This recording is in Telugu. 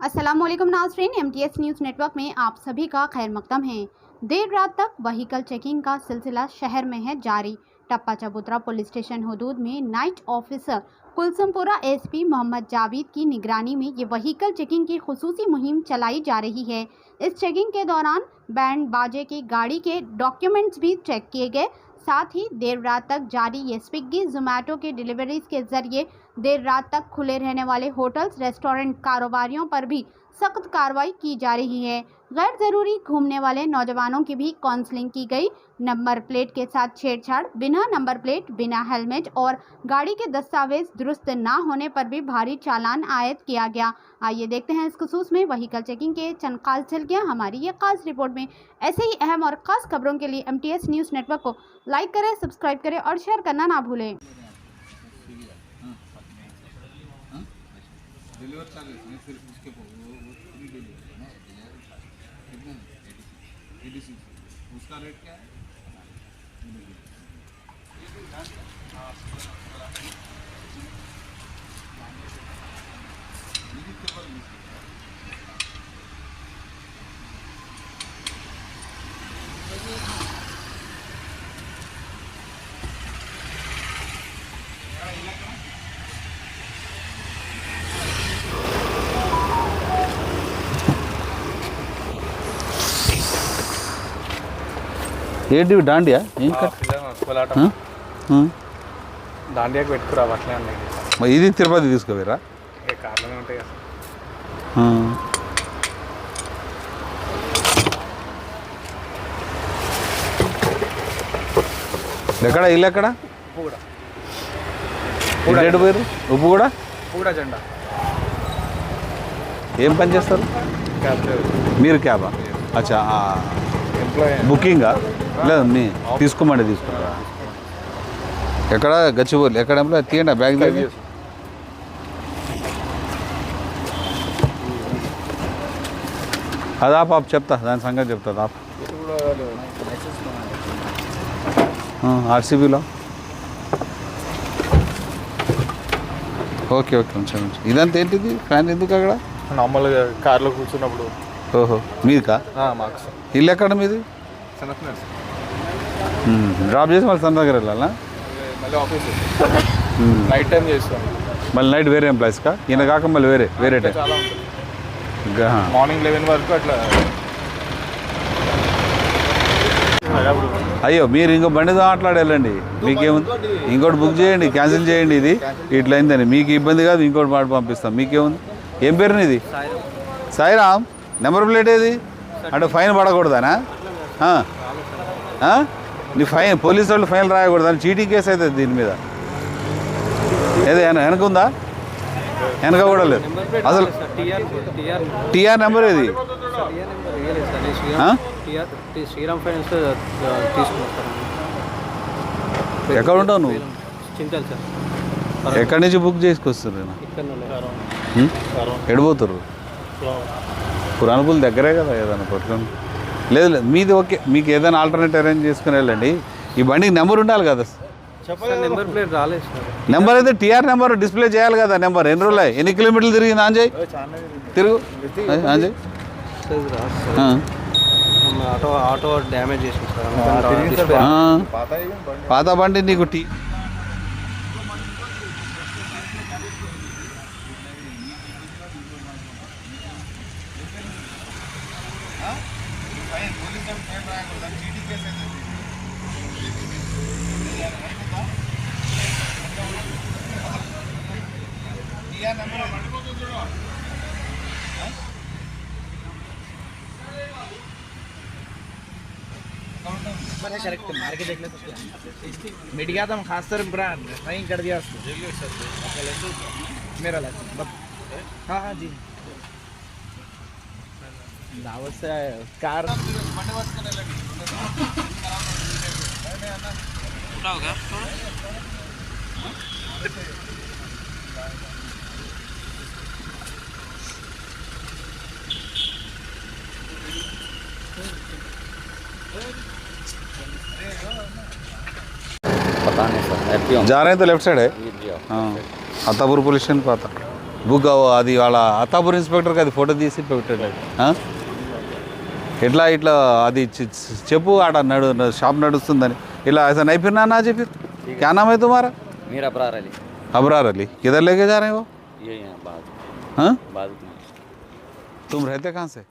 अस्सलामुअलैकुम नाज़रीन, MTS न्यूज़ नेटवर्क में आप सभी का खैर मकदम है। देर रात तक व्हीकल चेकिंग का सिलसिला शहर में है जारी। टप्पा चबूतरा पुलिस स्टेशन हदूद में night officer Kulsumpura SP Mohammed Javed की निगरानी में ये व्हीकल चेकिंग की खुसूसी मुहिम चलाई जा रही है। इस चेकिंग के दौरान बैंड बाजे की गाड़ी के डॉक्यूमेंट्स भी चेक किए गए। साथ ही देर रात तक जारी ये स्विगी जोमेटो के डिलीवरीज के जरिए देर रात तक खुले रहने वाले होटल्स रेस्टोरेंट कारोबारियों पर भी सख्त कार्रवाई की जा रही है। गैर ज़रूरी घूमने वाले नौजवानों की भी काउंसलिंग की गई। नंबर प्लेट के साथ छेड़छाड़, बिना नंबर प्लेट, बिना हेलमेट और गाड़ी के दस्तावेज दुरुस्त ना होने पर भी भारी चालान आयद किया गया। आइए देखते हैं इस खुसूस में व्हीकल चेकिंग के चंद खास झलकियां हमारी ये खास रिपोर्ट में। ऐसे ही अहम और ख़ास खबरों के लिए MTS न्यूज़ नेटवर्क को लाइक करें, सब्सक्राइब करें और शेयर करना ना भूलें। डिलीवर चार्जेस नहीं सिर्फ उसके वो फ्री डिलीवरी है ना, कितना है 86 उसका रेट क्या है? ఏంటి దాండియా ఏం కోలాటం దాండియాకి పెట్టుకురా అట్లే ఉన్నాయి. ఇది తిరుపతి తీసుకుపోయారా? కార్లోనే ఉంటాయి కదా. ఎక్కడ ఇల్లు ఎక్కడ? ఉప్పు ఎటు పోయారు? ఉప్పు కూడా జెండా ఏం పని చేస్తారు మీరు? క్యాబా? అచ్చా, బుకింగా? లేదు, మీ తీసుకోమండి తీసుకుంటారా? ఎక్కడ? గచ్చిబౌలి ఎక్కడ? ఎంప్లాయ్ తీయండి బ్యాగ్ తీయండి. అది ఆప్ చెప్తా, దాని సంగతి చెప్తా. ఆప్ RCBలో ఓకే ఓకే ఉంచండి. ఇదంతా ఏంటిది? ఫ్యాన్ ఎందుకు అక్కడ? నార్మల్గా కార్లో కూర్చున్నప్పుడు. ఓహో, మీదికా? మాకు ఇల్లు ఎక్కడ మీది? డ్రాప్ చేసి మళ్ళీ సన్ దగ్గర వెళ్ళాలా? మళ్ళీ ఆఫీస్ నైట్ టైం చేస్తాం. మళ్ళీ నైట్ వేరే ఎంప్లాయీస్కా? ఈయన కాక మళ్ళీ వేరే టైం చాలా ఉంటుంది. మార్నింగ్ 11 వరకు అట్లా. అయ్యో, మీరు ఇంకో బండితో మాట్లాడాలండి. మీకేముంది? ఇంకోటి బుక్ చేయండి, క్యాన్సిల్ చేయండి. ఇది ఇట్లా అయిందని మీకు ఇబ్బంది కాదు, ఇంకోటి మాట పంపిస్తాం. మీకేముంది? ఏం పేరు నీది? సాయిరామ్. నెంబర్ ప్లేట్ ఏది? అంటే ఫైన్ పడకూడదానా? నీ ఫైన్ పోలీసు వాళ్ళు ఫైన్ రాయకూడదని చీటింగ్ కేసు అవుతుంది దీని మీద. ఏదో వెనక ఉందా? వెనక కూడా లేదు అసలు. TR నెంబర్ ఏది? శ్రీరామ్ ఫైనాన్స్ తీసుకున్నాను. ఎక్కడ ఉంటావు నువ్వు? చింతల్ సార్. ఎక్కడి నుంచి బుక్ చేసుకొస్తారు? ఎడిపోతారు? పురాణపూల్ దగ్గరే కదా, ఏదైనా పట్టుకొని. లేదు మీది ఓకే, మీకు ఏదైనా ఆల్టర్నేట్ అరేంజ్ చేసుకుని వెళ్ళండి. ఈ బండికి నెంబర్ ఉండాలి కదా. నెంబర్ ప్లేట్ రాలేదు సార్. నెంబర్ అయితే TR నెంబర్ డిస్ప్లే చేయాలి కదా. నెంబర్ ఎన్ని రోజులు, ఎన్ని కిలోమీటర్లు తిరిగింది? ఆంజయ్ తిరుగు ఆంజయ్. ఆటో డ్యామేజ్ చేసింది సార్. పాత బండి నీకు करेक्ट मार के देख ले तो मिट गया था हम खास कर ब्रांड नहीं कर दिया उसको मेरा लाइसेंस हाँ हाँ जी दावत से कार होगा पता नहीं सर। जा रहे हैं तो लेफ्ट साइड है। हाँ, अतापुर पुलिस स्टेशन पर आता। బుక్ అది వాళ్ళ అత్తాపూర్ ఇన్స్పెక్టర్కి అది ఫోటో తీసి పెట్టండి. ఎట్లా ఇట్లా అది చెప్పు ఆడ షాప్ నడుస్తుందని ఇలా ऐसा नहीं फिरना ना जी फिर क्या नाम है तुम्हारा? मेरा अबरार अली। अबरार अली किधर लेके जा रहे हो? ये यहाँ बाद हाँ बाद तुम रहते कहाँ से?